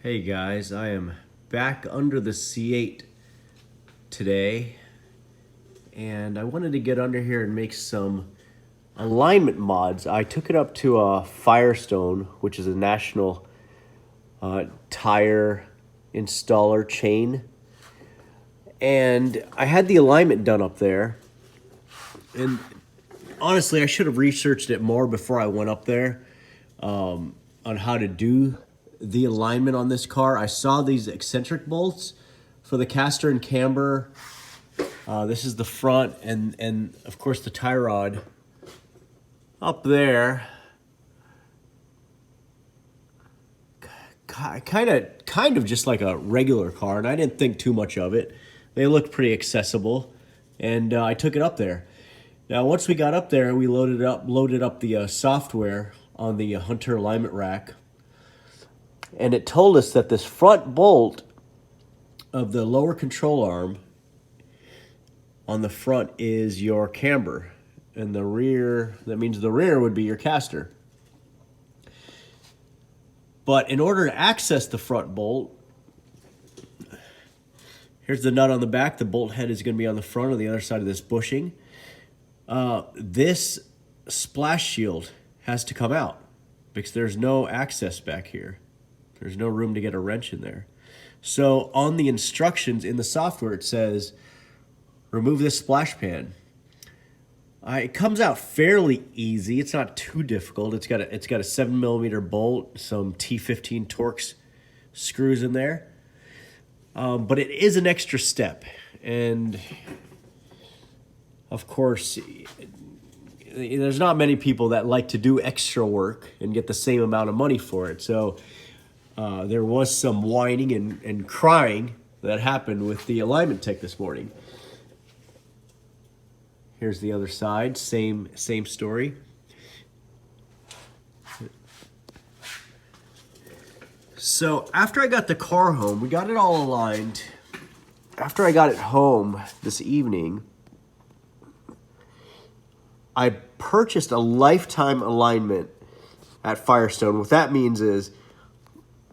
Hey guys, I am back under the C8 today, and I wanted to get under here and make some alignment mods. I took it up to Firestone, which is a national tire installer chain, and I had the alignment done up there. And honestly, I should have researched it more before I went up there on how to do the alignment on this car. I saw these eccentric bolts for the caster and camber. This is the front, and of course the tie rod up there. Kind of just like a regular car, and I didn't think too much of it. They looked pretty accessible, and I took it up there. Now, once we got up there, we loaded up the software on the Hunter alignment rack. And it told us that this front bolt of the lower control arm on the front is your camber. And the rear, that means the rear would be your caster. But in order to access the front bolt, here's the nut on the back. The bolt head is going to be on the front or the other side of this bushing. This splash shield has to come out because there's no access back here. There's no room to get a wrench in there. So on the instructions in the software, it says, remove this splash pan. It comes out fairly easy. It's not too difficult. It's got a 7mm bolt, some T15 Torx screws in there. But it is an extra step. And of course, there's not many people that like to do extra work and get the same amount of money for it. So there was some whining and crying that happened with the alignment tech this morning. Here's the other side, same story. So after I got the car home, we got it all aligned. After I got it home this evening, I purchased a lifetime alignment at Firestone. What that means is,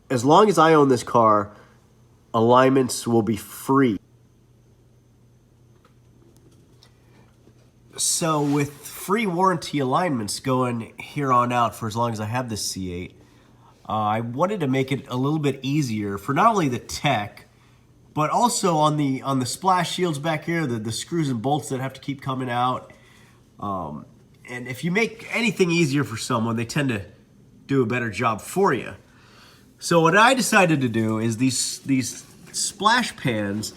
as long as I own this car, alignments will be free. So with free warranty alignments going here on out for as long as I have this C8, I wanted to make it a little bit easier for not only the tech, but also on the splash shields back here, the screws and bolts that have to keep coming out. And if you make anything easier for someone, they tend to do a better job for you. So what I decided to do is these splash pans,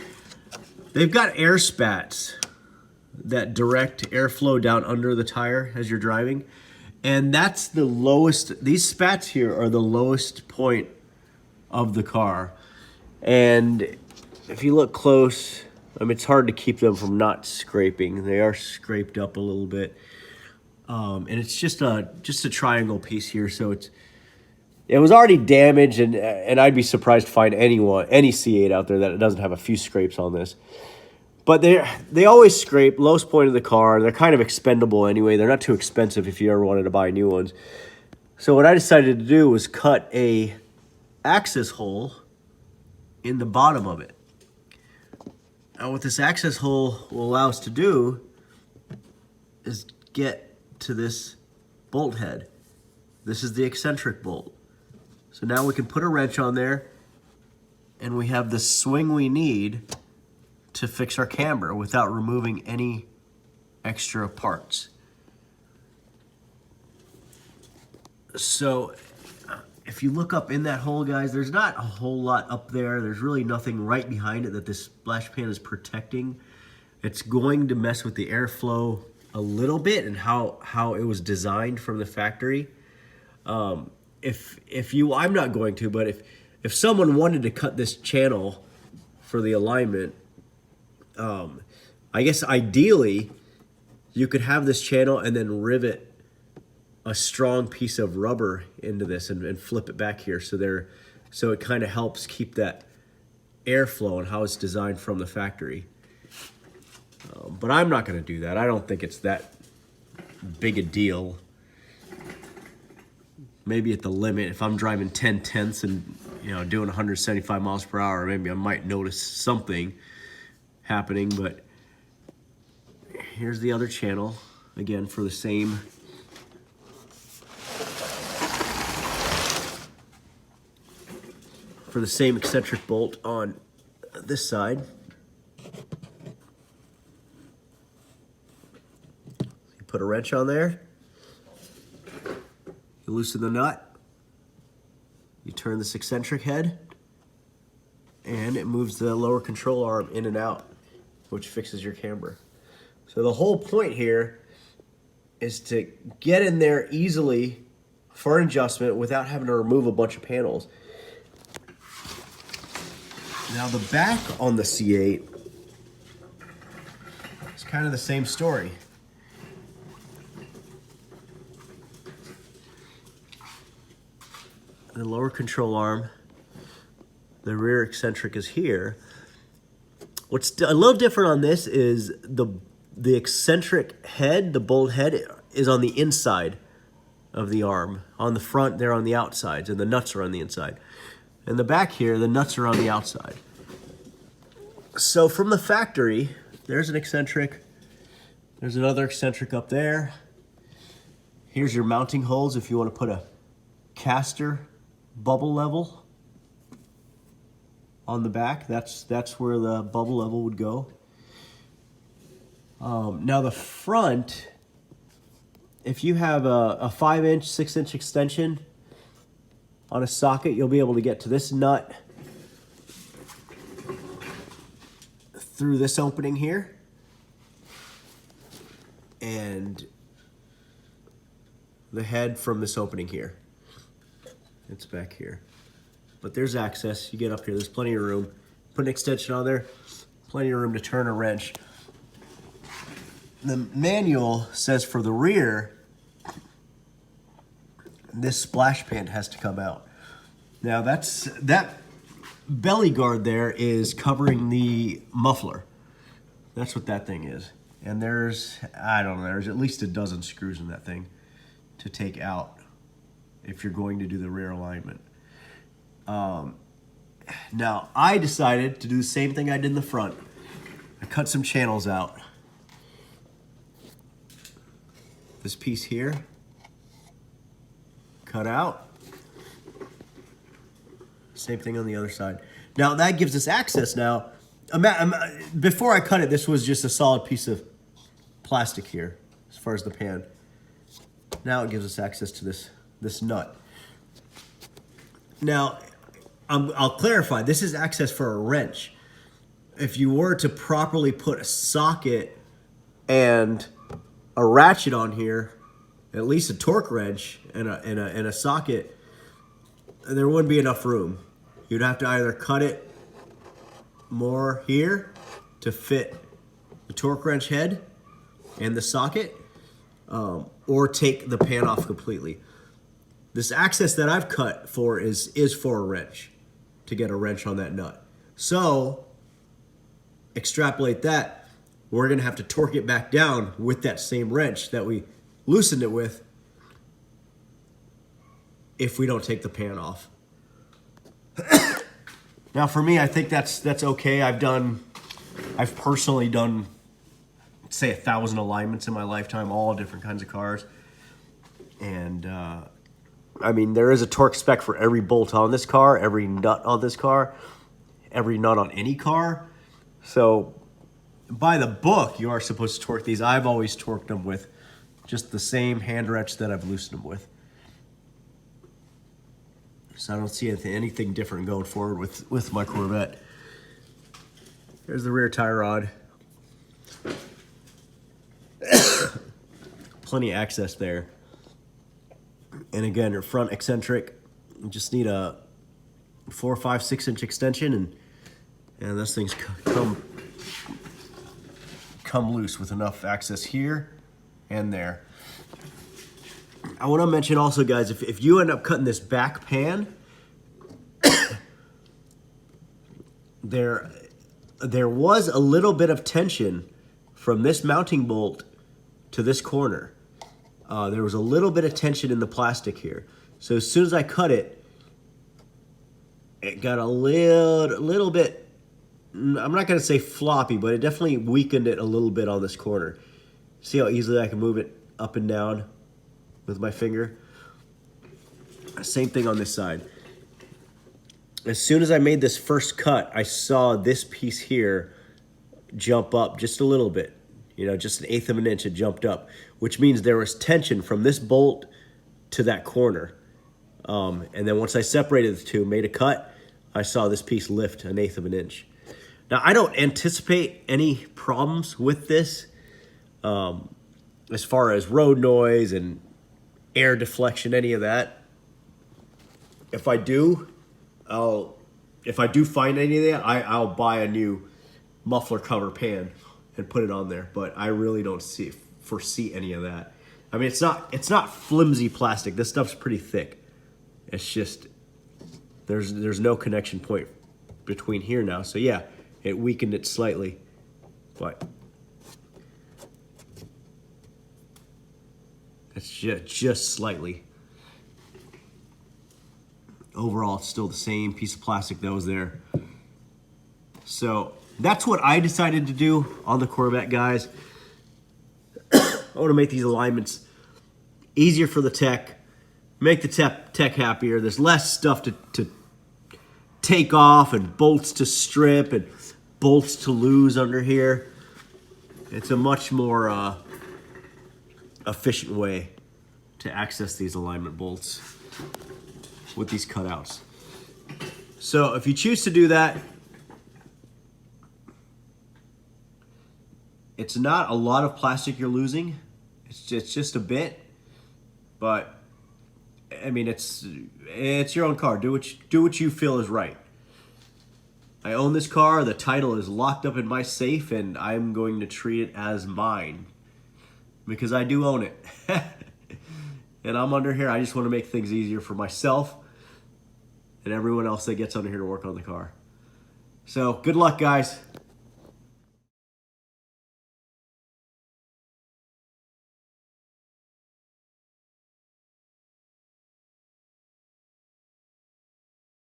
they've got air spats that direct airflow down under the tire as you're driving. And that's the lowest, these spats here are the lowest point of the car. And if you look close, I mean, it's hard to keep them from not scraping. They are scraped up a little bit. And it's just a triangle piece here, so it was already damaged, and I'd be surprised to find any C8 out there that doesn't have a few scrapes on this. But they always scrape, lowest point of the car. They're kind of expendable anyway. They're not too expensive if you ever wanted to buy new ones. So what I decided to do was cut a access hole in the bottom of it. Now what this access hole will allow us to do is get to this bolt head. This is the eccentric bolt. So now we can put a wrench on there, and we have the swing we need to fix our camber without removing any extra parts. So if you look up in that hole, guys, there's not a whole lot up there. There's really nothing right behind it that this splash pan is protecting. It's going to mess with the airflow a little bit and how it was designed from the factory. I'm not going to, but if someone wanted to cut this channel for the alignment, I guess ideally you could have this channel and then rivet a strong piece of rubber into this and flip it back here so it kind of helps keep that airflow and how it's designed from the factory. But I'm not going to do that. I don't think it's that big a deal. Maybe at the limit, if I'm driving 10/10 you know, doing 175 miles per hour, maybe I might notice something happening. But here's the other channel, again, for the same eccentric bolt on this side. You put a wrench on there, you loosen the nut, you turn this eccentric head, and it moves the lower control arm in and out, which fixes your camber. So the whole point here is to get in there easily for an adjustment without having to remove a bunch of panels. Now the back on the C8 is kind of the same story. The lower control arm, the rear eccentric is here. What's a little different on this is the eccentric head, the bolt head, is on the inside of the arm. On the front, they're on the outsides, and the nuts are on the inside. In the back here, the nuts are on the outside. So from the factory, there's an eccentric. There's another eccentric up there. Here's your mounting holes if you want to put a caster bubble level on the back. That's where the bubble level would go. Now the front, if you have a 5-inch, 6-inch extension on a socket, you'll be able to get to this nut through this opening here, and the head from this opening here. It's back here. But there's access. You get up here, there's plenty of room. Put an extension on there, plenty of room to turn a wrench. The manual says for the rear, this splash pan has to come out. Now that belly guard there is covering the muffler. That's what that thing is. And there's, I don't know, there's at least a dozen screws in that thing to take out if you're going to do the rear alignment. Now, I decided to do the same thing I did in the front. I cut some channels out. This piece here, cut out. Same thing on the other side. Now, that gives us access now. Before I cut it, this was just a solid piece of plastic here, as far as the pan. Now it gives us access to this nut. Now, I'll clarify, this is access for a wrench. If you were to properly put a socket and a ratchet on here, at least a torque wrench and a socket, there wouldn't be enough room. You'd have to either cut it more here to fit the torque wrench head and the socket, or take the pan off completely. This access that I've cut for is for a wrench, to get a wrench on that nut. So, extrapolate that, we're gonna have to torque it back down with that same wrench that we loosened it with if we don't take the pan off. Now for me, I think that's okay. I've personally done, say, 1,000 alignments in my lifetime, all different kinds of cars. And I mean, there is a torque spec for every bolt on this car, every nut on this car, every nut on any car. So by the book, you are supposed to torque these. I've always torqued them with just the same hand wrench that I've loosened them with. So I don't see anything different going forward with my Corvette. There's the rear tie rod. Plenty of access there. And again, your front eccentric, you just need a 4, 5, 6-inch extension, and those things come loose with enough access here and there. I want to mention also, guys, if you end up cutting this back pan, there was a little bit of tension from this mounting bolt to this corner. There was a little bit of tension in the plastic here. So as soon as I cut it, it got a little bit, I'm not going to say floppy, but it definitely weakened it a little bit on this corner. See how easily I can move it up and down with my finger? Same thing on this side. As soon as I made this first cut, I saw this piece here jump up just a little bit. You know, just 1/8 of an inch, it jumped up, which means there was tension from this bolt to that corner. And then once I separated the two, made a cut, I saw this piece lift 1/8 of an inch. Now, I don't anticipate any problems with this as far as road noise and air deflection, any of that. If I do find any of that, I'll buy a new muffler cover pan and put it on there. But I really don't foresee any of that. I mean, it's not flimsy plastic. This stuff's pretty thick. It's just there's no connection point between here now. So yeah, it weakened it slightly, but it's just slightly. Overall, it's still the same piece of plastic that was there. So that's what I decided to do on the Corvette, guys. I want to make these alignments easier for the tech, make the tech happier. There's less stuff to take off and bolts to strip and bolts to lose under here. It's a much more efficient way to access these alignment bolts with these cutouts. So if you choose to do that, it's not a lot of plastic you're losing. It's just a bit, but I mean, it's your own car. Do what you feel is right. I own this car. The title is locked up in my safe, and I'm going to treat it as mine because I do own it. And I'm under here. I just want to make things easier for myself and everyone else that gets under here to work on the car. So good luck, guys.